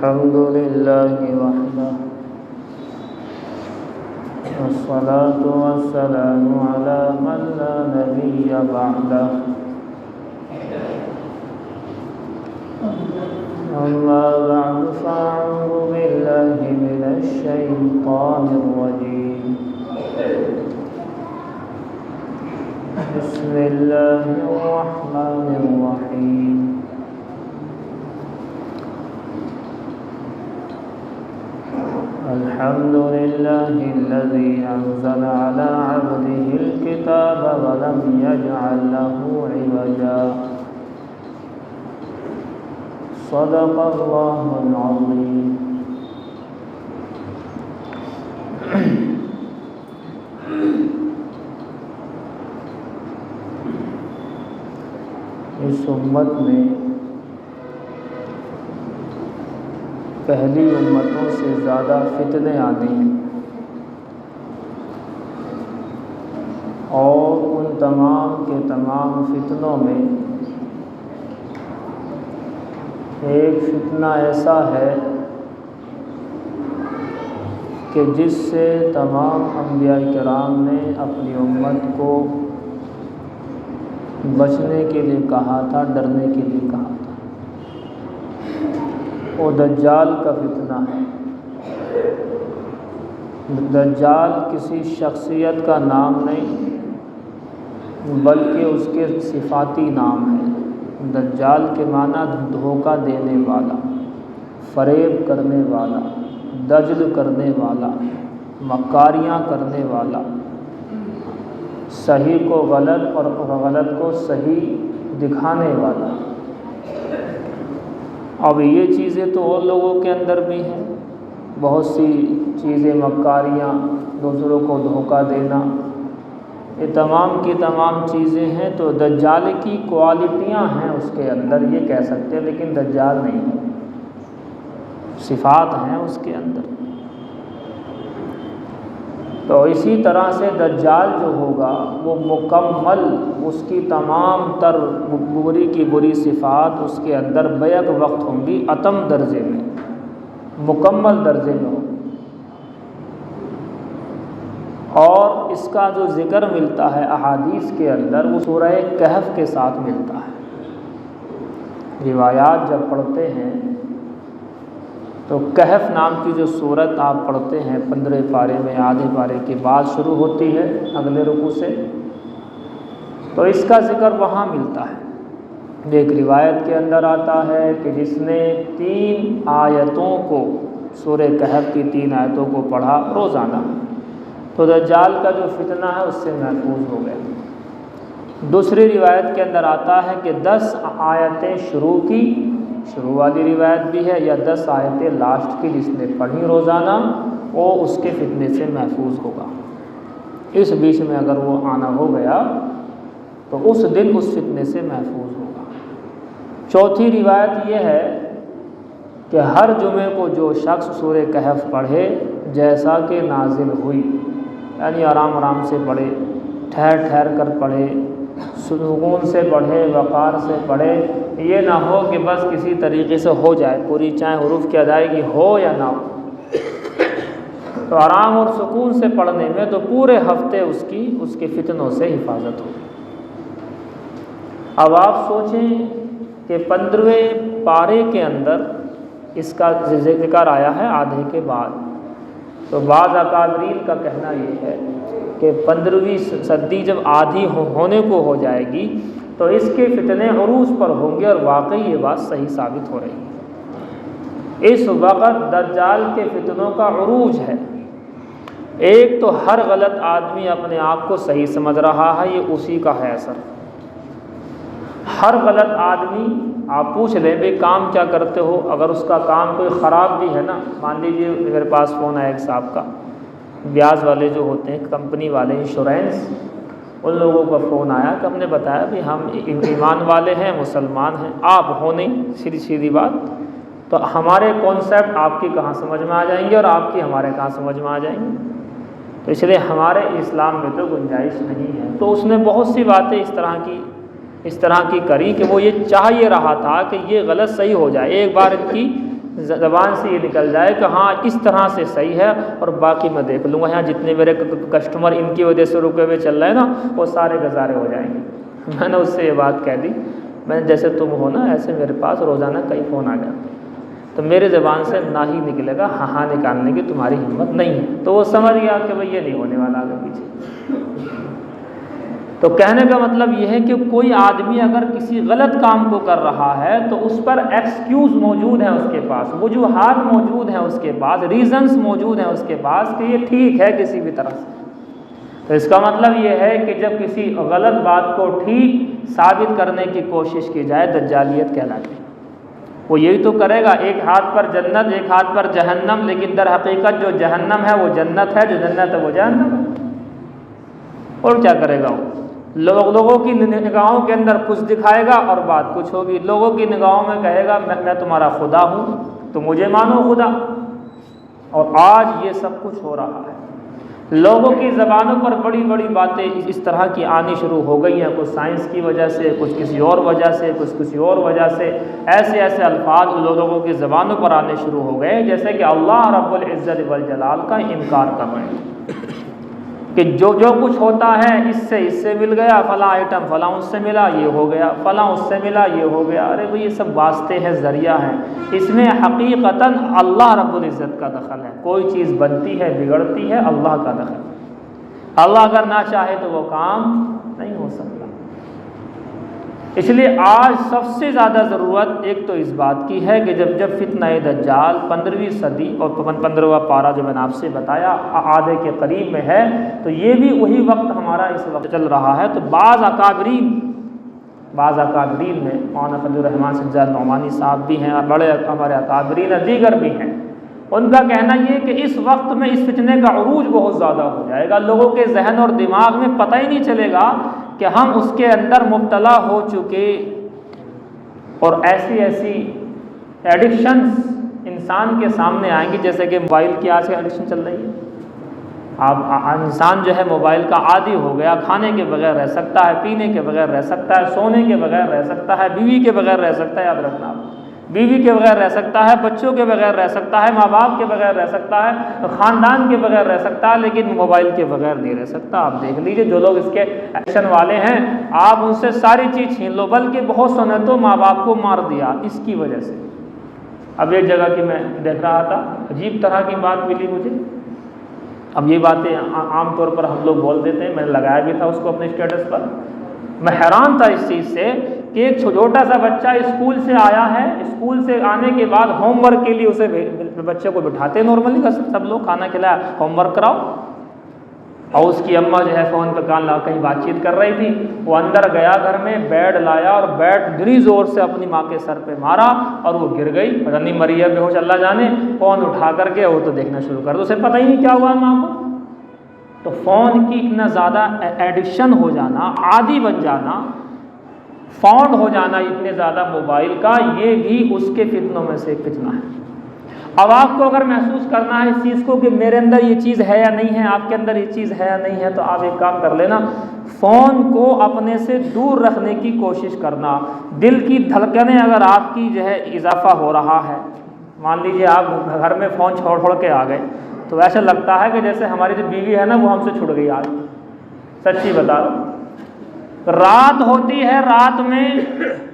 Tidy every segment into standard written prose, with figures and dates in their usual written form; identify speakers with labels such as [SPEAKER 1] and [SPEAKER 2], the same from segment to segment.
[SPEAKER 1] الحمد لله وحده والصلاة والسلام على من لا نبي بعده أما بعد فأعوذ بالله من الشيطان الرجيم بسم الله الرحمن الرحيم الحمد لله الذي أنزل على عبده الكتاب ولم يجعل له عوجا صدق الله العظيم اس امت میں پہلی امتوں سے زیادہ فتنے آنے ہیں اور ان تمام کے تمام فتنوں میں ایک فتنہ ایسا ہے کہ جس سے تمام انبیاء کرام نے اپنی امت کو بچنے کے لیے کہا تھا، ڈرنے کے لیے کہا تھا۔ وہ دجال کا فتنہ ہے۔ دجال کسی شخصیت کا نام نہیں بلکہ اس کے صفاتی نام ہے۔ دجال کے معنی دھوکہ دینے والا، فریب کرنے والا، دجل کرنے والا، مکاریاں کرنے والا، صحیح کو غلط اور غلط کو صحیح دکھانے والا۔ اب یہ چیزیں تو اور لوگوں کے اندر بھی ہیں، بہت سی چیزیں، مکاریاں، دوسروں کو دھوکہ دینا، یہ تمام کی تمام چیزیں ہیں۔ تو دجال کی کوالٹیاں ہیں اس کے اندر، یہ کہہ سکتے ہیں، لیکن دجال نہیں ہے، صفات ہیں اس کے اندر۔ تو اسی طرح سے دجال جو ہوگا وہ مکمل، اس کی تمام تر بری کی بری صفات اس کے اندر بیک وقت ہوں گی، اتم درجے میں، مکمل درجے میں ہوں۔ اور اس کا جو ذکر ملتا ہے احادیث کے اندر وہ سورہ کہف کے ساتھ ملتا ہے۔ روایات جب پڑھتے ہیں تو کہف نام کی جو سورت آپ پڑھتے ہیں 15 پارے میں، آدھے پارے کے بعد شروع ہوتی ہے اگلے رکوع سے، تو اس کا ذکر وہاں ملتا ہے۔ ایک روایت کے اندر آتا ہے کہ جس نے 3 آیتوں کو، سورہ کہف کی 3 آیتوں کو پڑھا روزانہ، تو دجال کا جو فتنہ ہے اس سے محفوظ ہو گیا۔ دوسری روایت کے اندر آتا ہے کہ 10 آیتیں شروع کی، شروع والی روایت بھی ہے، یا 10 آیتیں لاسٹ کی جس نے پڑھی روزانہ، وہ اس کے فتنے سے محفوظ ہوگا۔ اس بیچ میں اگر وہ آنا ہو گیا تو اس دن اس فتنے سے محفوظ ہوگا۔ چوتھی روایت یہ ہے کہ ہر جمعے کو جو شخص سورہ کہف پڑھے جیسا کہ نازل ہوئی، یعنی آرام آرام سے پڑھے، ٹھہر ٹھہر کر پڑھے، سکون سے پڑھے، وقار سے پڑھے، یہ نہ ہو کہ بس کسی طریقے سے ہو جائے پوری، چاہے حروف کی ادائیگی ہو یا نہ ہو۔ تو آرام اور سکون سے پڑھنے میں تو پورے ہفتے اس کے فتنوں سے حفاظت ہو۔ اب آپ سوچیں کہ 15ویں پارے کے اندر اس کا ذکر آیا ہے آدھے کے بعد، تو بعض اکابرین کا کہنا یہ ہے کہ 15ویں صدی جب آدھی ہونے کو ہو جائے گی تو اس کے فتنے عروج پر ہوں گے، اور واقعی یہ بات صحیح ثابت ہو رہی ہے۔ اس وقت دجال کے فتنوں کا عروج ہے۔ ایک تو ہر غلط آدمی اپنے آپ کو صحیح سمجھ رہا ہے، یہ اسی کا ہے اثر۔ ہر غلط آدمی، آپ پوچھ لیں بھئی کام کیا کرتے ہو، اگر اس کا کام کوئی خراب بھی ہے نا، مان لیجیے میرے پاس فون آیا ایک صاحب کا، بیاج والے جو ہوتے ہیں، کمپنی والے، انشورنس، ان لوگوں کا فون آیا کہ ہم نے بتایا بھی ہم ایمان والے ہیں، مسلمان ہیں، آپ ہو نہیں، سیدھی بات، تو ہمارے کانسیپٹ آپ کی کہاں سمجھ میں آ جائیں گے اور آپ کی ہمارے کہاں سمجھ میں آ جائیں گے، تو اس لیے ہمارے اسلام میں تو گنجائش نہیں ہے۔ تو اس نے بہت سی باتیں اس طرح کی کری کہ وہ یہ چاہ یہ رہا تھا کہ یہ غلط صحیح ہو جائے، ایک بار ان کی زبان سے یہ نکل جائے کہ ہاں اس طرح سے صحیح ہے اور باقی میں دیکھ لوں گا، یہاں جتنے میرے کسٹمر ان کی وجہ سے رکے ہوئے چل رہے ہیں نا وہ سارے گزارے ہو جائیں گے۔ میں نے اس سے یہ بات کہہ دی، میں جیسے تم ہو نا ایسے میرے پاس روزانہ کئی فون آ جاتے تو میرے زبان سے نہ ہی نکلے گا ہاں ہاں نکالنے کی تمہاری ہمت نہیں ہے۔ تو وہ سمجھ گیا کہ بھئی یہ نہیں ہونے والا آگے پیچھے۔ تو کہنے کا مطلب یہ ہے کہ کوئی آدمی اگر کسی غلط کام کو کر رہا ہے تو اس پر ایکسکیوز موجود ہیں اس کے پاس، وجوہات موجود ہیں اس کے پاس، ریزنز موجود ہیں اس کے پاس کہ یہ ٹھیک ہے کسی بھی طرح سے۔ تو اس کا مطلب یہ ہے کہ جب کسی غلط بات کو ٹھیک ثابت کرنے کی کوشش کی جائے دجالیت کہلاتی ہے۔ وہ یہی تو کرے گا، ایک ہاتھ پر جنت ایک ہاتھ پر جہنم، لیکن در حقیقت جو جہنم ہے وہ جنت ہے، جو جنت ہے وہ جہنم ہے۔ اور کیا کرے گا وہ؟ لوگوں کی نگاہوں کے اندر کچھ دکھائے گا اور بات کچھ ہوگی، لوگوں کی نگاہوں میں کہے گا میں تمہارا خدا ہوں تو مجھے مانو خدا۔ اور آج یہ سب کچھ ہو رہا ہے، لوگوں کی زبانوں پر بڑی بڑی باتیں اس طرح کی آنی شروع ہو گئی ہیں، کچھ سائنس کی وجہ سے، کچھ کسی اور وجہ سے، کچھ کسی اور وجہ سے، ایسے الفاظ لوگوں کی زبانوں پر آنے شروع ہو گئے جیسے کہ اللہ رب العزت والجلال کا انکار کر رہے ہیں کہ جو کچھ ہوتا ہے اس سے مل گیا، فلاں آئٹم فلاں اس سے ملا یہ ہو گیا، فلاں اس سے ملا یہ ہو گیا۔ ارے بھئی یہ سب واسطے ہیں، ذریعہ ہیں، اس میں حقیقتاً اللہ رب العزت کا دخل ہے۔ کوئی چیز بنتی ہے بگڑتی ہے، اللہ کا دخل ہے۔ اللہ اگر نہ چاہے تو وہ کام نہیں ہو سکتا۔ اس لیے آج سب سے زیادہ ضرورت ایک تو اس بات کی ہے کہ جب فتنہ دجال 15ویں صدی اور 15واں پارہ جو میں نے آپ سے بتایا آدھے کے قریب میں ہے، تو یہ بھی وہی وقت ہمارا اس وقت چل رہا ہے۔ تو بعض اکابرین میں مولانا فضل الرحمان سنجاد نعمانی صاحب بھی ہیں اور بڑے ہمارے اکابرین دیگر بھی ہیں، ان کا کہنا یہ کہ اس وقت میں اس فتنے کا عروج بہت زیادہ ہو جائے گا، لوگوں کے ذہن اور دماغ میں پتہ ہی نہیں چلے گا کہ ہم اس کے اندر مبتلا ہو چکے، اور ایسی ایڈکشنز انسان کے سامنے آئیں گی جیسے کہ موبائل کی آج کی ایڈکشن چل رہی ہے۔ انسان جو ہے موبائل کا عادی ہو گیا، کھانے کے بغیر رہ سکتا ہے، پینے کے بغیر رہ سکتا ہے، سونے کے بغیر رہ سکتا ہے، بیوی کے بغیر رہ سکتا ہے، یاد رکھنا آپ، بیوی کے بغیر رہ سکتا ہے، بچوں کے بغیر رہ سکتا ہے، ماں باپ کے بغیر رہ سکتا ہے، خاندان کے بغیر رہ سکتا ہے، لیکن موبائل کے بغیر نہیں رہ سکتا۔ آپ دیکھ لیجئے جو لوگ اس کے ایکشن والے ہیں، آپ ان سے ساری چیز چھین لو، بلکہ بہت سو نے تو ماں باپ کو مار دیا اس کی وجہ سے۔ اب ایک جگہ کی میں دیکھ رہا تھا، عجیب طرح کی بات ملی مجھے۔ اب یہ باتیں عام طور پر ہم لوگ بول دیتے ہیں، میں نے لگایا بھی تھا اس کو اپنے اسٹیٹس پر۔ میں حیران تھا اس چیز سے کہ ایک چھوٹا سا بچہ اسکول سے آیا ہے، اسکول سے آنے کے بعد ہوم ورک کے لیے اسے بچے کو بٹھاتے ہیں نارملی سب لوگ، کھانا کھلایا ہوم ورک کراؤ، اور اس کی اماں جو ہے فون پہ کان لگا کہیں بات چیت کر رہی تھی، وہ اندر گیا گھر میں، بیٹ لایا اور بیٹ بڑی زور سے اپنی ماں کے سر پہ مارا اور وہ گر گئی، پتہ نہیں مری ہے بے ہوش اللہ جانے، فون اٹھا کر کے وہ تو دیکھنا شروع کر دو، اسے پتہ ہی نہیں کیا ہوا ماں کو۔ تو فون کی اتنا زیادہ ایڈکشن ہو جانا، عادی بن جانا، فونڈ ہو جانا اتنے زیادہ موبائل کا، یہ بھی اس کے فتنوں میں سے ایک فتنہ ہے۔ اب آپ کو اگر محسوس کرنا ہے اس چیز کو کہ میرے اندر یہ چیز ہے یا نہیں ہے، آپ کے اندر یہ چیز ہے یا نہیں ہے، تو آپ ایک کام کر لینا، فون کو اپنے سے دور رکھنے کی کوشش کرنا۔ دل کی دھڑکنیں اگر آپ کی جو ہے اضافہ ہو رہا ہے، مان لیجئے آپ گھر میں فون چھوڑ کے آ گئے، تو ایسا لگتا ہے کہ جیسے ہماری جو بیوی ہے نا وہ ہم سے چھوٹ گئی آج، سچی بتا رہا ہوں۔ رات ہوتی ہے، رات میں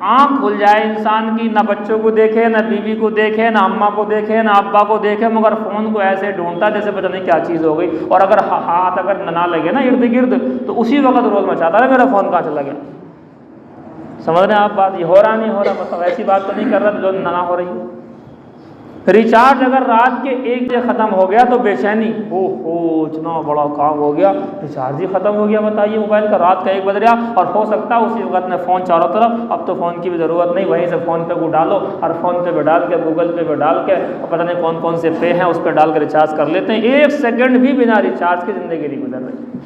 [SPEAKER 1] آنکھ کھل جائے انسان کی، نہ بچوں کو دیکھے، نہ بیوی کو دیکھے، نہ اماں کو دیکھے، نہ ابا کو دیکھے، مگر فون کو ایسے ڈھونڈتا جیسے پتہ نہیں کیا چیز ہو گئی، اور اگر ہاتھ اگر نہ لگے نا ارد گرد تو اسی وقت رول مچاتا ہے میرا فون کہاں چلا گیا۔ سمجھ رہے ہیں آپ بات؟ یہ ہو رہا نہیں ہو رہا، مطلب ایسی بات تو نہیں کر رہا جو نہ ہو رہی۔ ریچارج اگر رات کے 1 بجے ختم ہو گیا تو بے چینی، اتنا بڑا کام ہو گیا، ریچارج ہی ختم ہو گیا، بتائیے موبائل کا، رات کا 1 بج رہا، اور ہو سکتا ہے اسی وقت میں فون چاروں طرف، اب تو فون کی بھی ضرورت نہیں، وہیں سے فون پہ کو ڈالو، اور فون پہ بھی ڈال کے گوگل پہ بھی ڈال کے، اور پتہ نہیں کون سے پے ہیں اس پہ ڈال کے ریچارج کر لیتے ہیں، 1 سیکنڈ بھی بنا ریچارج کی زندگی نہیں گزر رہی۔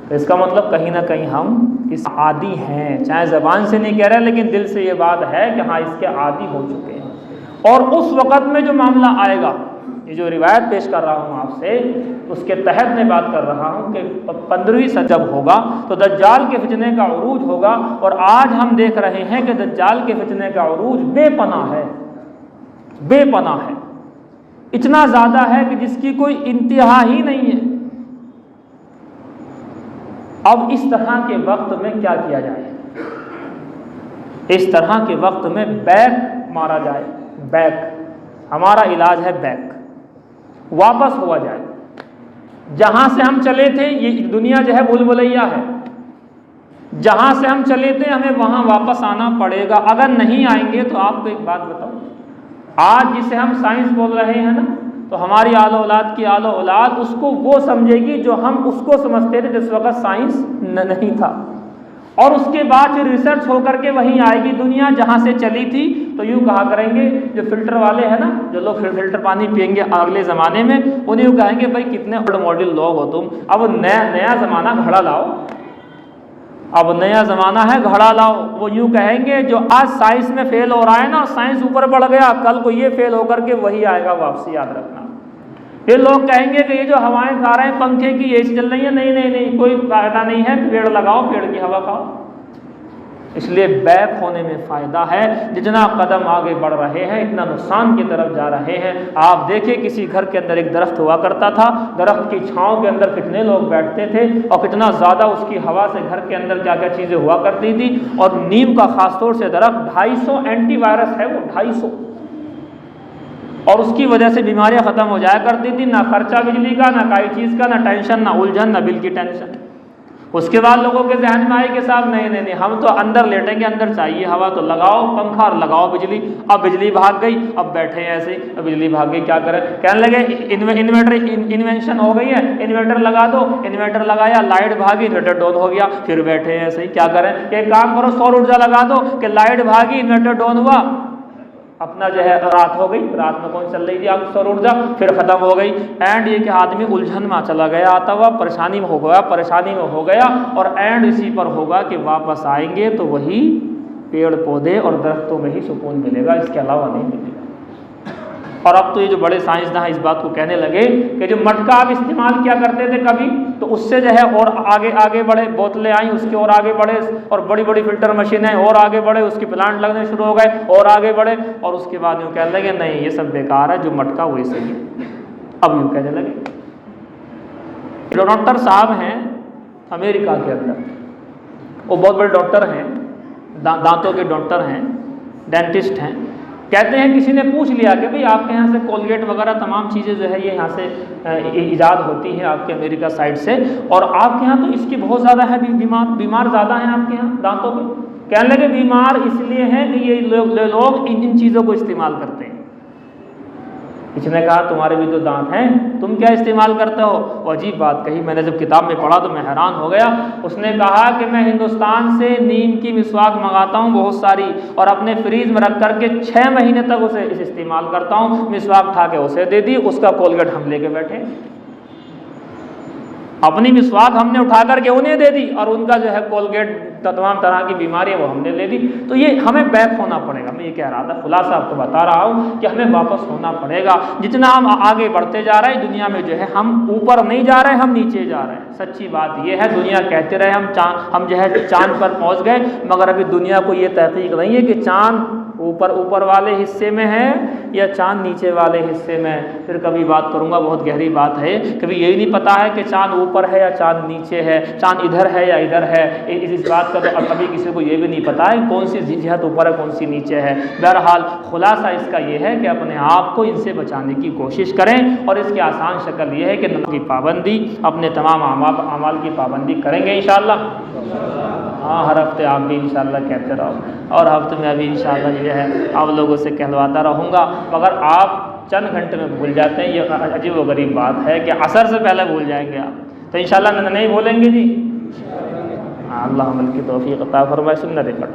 [SPEAKER 1] تو اس کا مطلب کہیں نہ کہیں ہم اس عادی ہیں، چاہے زبان سے نہیں کہہ رہے لیکن دل سے یہ بات ہے کہ ہاں اس کے عادی ہو چکے ہیں۔ اور اس وقت میں جو معاملہ آئے گا، یہ جو روایت پیش کر رہا ہوں آپ سے، اس کے تحت میں بات کر رہا ہوں کہ 15ویں صدی جب ہوگا تو دجال کے فتنے کا عروج ہوگا، اور آج ہم دیکھ رہے ہیں کہ دجال کے فتنے کا عروج بے پناہ ہے، بے پناہ ہے، اتنا زیادہ ہے کہ جس کی کوئی انتہا ہی نہیں ہے۔ اب اس طرح کے وقت میں کیا کیا جائے؟ اس طرح کے وقت میں بیک مارا جائے۔ بیک، ہمارا علاج ہے بیک، واپس ہوا جائے۔ جہاں سے ہم چلے تھے، یہ دنیا جو ہے بھول بھلیا ہے، جہاں سے ہم چلے تھے ہمیں وہاں واپس آنا پڑے گا۔ اگر نہیں آئیں گے تو آپ کو ایک بات بتاؤں، آج جسے ہم سائنس بول رہے ہیں نا، تو ہماری آل اولاد کی آل اولاد اس کو وہ سمجھے گی جو ہم اس کو سمجھتے تھے جس وقت سائنس نہیں تھا، اور اس کے بعد پھر ریسرچ ہو کر کے وہیں آئے گی دنیا جہاں سے چلی تھی۔ تو یوں کہا کریں گے جو فلٹر والے ہیں نا، جو لوگ فلٹر پانی پئیں گے اگلے زمانے میں، انہیں یوں کہیں گے بھائی کتنے اولڈ ماڈل لوگ ہو تم، اب نیا زمانہ گھڑا لاؤ، اب نیا زمانہ ہے گھڑا لاؤ۔ وہ یوں کہیں گے جو آج سائنس میں فیل ہو رہا ہے نا، سائنس اوپر بڑھ گیا، کل کو یہ فیل ہو کر کے وہی آئے گا واپسی، یاد رکھنا۔ یہ لوگ کہیں گے کہ یہ جو ہوائیں کھا رہے ہیں پنکھے کی اے سی چل رہی ہے، نہیں کوئی فائدہ نہیں ہے، پیڑ لگاؤ، پیڑ کی ہوا کھاؤ۔ اس لیے بیک ہونے میں فائدہ ہے۔ جتنا قدم آگے بڑھ رہے ہیں اتنا نقصان کی طرف جا رہے ہیں۔ آپ دیکھیں کسی گھر کے اندر ایک درخت ہوا کرتا تھا، درخت کی چھاؤں کے اندر کتنے لوگ بیٹھتے تھے اور کتنا زیادہ اس کی ہوا سے گھر کے اندر کیا کیا چیزیں ہوا کرتی تھی۔ اور نیم کا خاص طور سے درخت 250 اینٹی وائرس ہے وہ، 250، اور اس کی وجہ سے بیماریاں ختم ہو جایا کرتی تھی۔ نہ خرچہ بجلی کا، نہ کوئی چیز کا، نہ ٹینشن، نہ الجھن، نہ بل کی ٹینشن۔ اس کے بعد لوگوں کے ذہن میں آئی کہ صاحب نہیں ہم تو اندر لیٹیں گے، اندر چاہیے ہوا، تو لگاؤ پنکھا اور لگاؤ بجلی۔ اب بجلی بھاگ گئی، اب بیٹھے ہیں ایسے ہی، اب بجلی بھاگ گئی کیا کریں؟ کہنے لگے انورٹر انوینشن ہو گئی ہے، انورٹر لگا دو، انورٹر لگایا، لائٹ بھاگی، انورٹر ڈاؤن ہو گیا، پھر بیٹھے ہیں ایسے ہی، کیا کریں؟ کہ ایک کام کرو، سور ارجا لگا دو کہ لائٹ بھاگی، انورٹر ڈاؤن ہوا، اپنا جو ہے رات ہو گئی، رات میں کون چل رہی تھی آپ سور ارجا، پھر ختم ہو گئی۔ اینڈ یہ کہ آدمی الجھن میں چلا گیا، آتا ہوا پریشانی میں ہو گیا، اور اینڈ اسی پر ہوگا کہ واپس آئیں گے تو وہی پیڑ پودے اور درختوں میں ہی سکون ملے گا، اس کے علاوہ نہیں ملے گا۔ اور اب تو یہ جو بڑے سائنسداں اس بات کو کہنے لگے کہ جو مٹکا آپ استعمال کیا کرتے تھے کبھی، تو اس سے جو ہے اور آگے بڑھے، بوتلیں آئیں اس کے اور آگے بڑھے، اور بڑی بڑی فلٹر مشینیں اور آگے بڑھے، اس کے پلانٹ لگنے شروع ہو گئے اور آگے بڑھے، اور اس کے بعد یوں کہنے لگے نہیں یہ سب بیکار ہے، جو مٹکا وہی صحیح ہے۔ اب یوں کہنے لگے۔ ڈاکٹر صاحب ہیں امریکہ کے اندر، وہ بہت بڑے ڈاکٹر ہیں، دانتوں کے ڈاکٹر ہیں، ڈینٹسٹ ہیں۔ کہتے ہیں کسی نے پوچھ لیا کہ بھئی آپ کے یہاں سے کولگیٹ وغیرہ تمام چیزیں جو ہے یہ یہاں سے ایجاد ہوتی ہیں آپ کے امریکہ سائڈ سے، اور آپ کے یہاں تو اس کی بہت زیادہ ہے، بیمار زیادہ ہیں آپ کے یہاں دانتوں پہ۔ کہنے لگے بیمار اس لیے ہیں کہ یہ لوگ ان چیزوں کو استعمال کرتے ہیں۔ کسی نے کہا تمہارے بھی تو دانت ہیں، تم کیا استعمال کرتے ہو؟ وہ عجیب بات کہی، میں نے جب کتاب میں پڑھا تو میں حیران ہو گیا۔ اس نے کہا کہ میں ہندوستان سے نیم کی مسواک منگاتا ہوں بہت ساری، اور اپنے فریز میں رکھ کر کے 6 مہینے تک اسے استعمال کرتا ہوں۔ مسواک اٹھا کے اسے دے دی، اس کا کولگیٹ ہم لے کے بیٹھے، اپنی مسواک ہم نے اٹھا کر کے انہیں دے دی، اور ان کا جو ہے کولگیٹ تمام طرح کی بیماریاں وہ ہم نے لے دی۔ تو یہ ہمیں بیک ہونا پڑے گا۔ میں یہ کہہ رہا تھا، خلاصہ آپ کو بتا رہا ہوں کہ ہمیں واپس ہونا پڑے گا۔ جتنا ہم آگے بڑھتے جا رہے ہیں دنیا میں جو ہے ہم اوپر نہیں جا رہے، ہم نیچے جا رہے ہیں۔ سچی بات یہ ہے، دنیا کہتے رہے ہم جو ہے چاند پر پہنچ گئے، مگر ابھی دنیا کو یہ تحقیق نہیں ہے کہ چاند اوپر والے حصے میں ہے یا چاند نیچے والے حصے میں۔ پھر کبھی بات کروں گا، بہت گہری بات ہے، کبھی یہی نہیں پتا ہے کہ چاند اوپر ہے یا چاند نیچے ہے، چاند ادھر ہے یا ادھر ہے۔ اس بات کا تو ابھی کسی کو یہ بھی نہیں پتا ہے کون سی جہت اوپر ہے کون سی نیچے ہے۔ بہرحال خلاصہ اس کا یہ ہے کہ اپنے آپ کو ان سے بچانے کی کوشش کریں، اور اس کی آسان شکل یہ ہے کہ نماز کی پابندی، اپنے تمام اعمال کی پابندی کریں گے انشاءاللہ۔ ہاں، ہر ہفتے آپ بھی انشاءاللہ کہتے رہو، اور ہفتے میں ابھی انشاءاللہ یہ ہے آپ لوگوں سے کہلواتا رہوں گا، مگر آپ چند گھنٹے میں بھول جاتے ہیں۔ یہ عجیب و غریب بات ہے کہ عصر سے پہلے بھول جائیں گے آپ، تو انشاءاللہ نہیں بھولیں گے جی۔ اللہ عمل کی توفیق عطا فرمائے۔ سنت پڑھ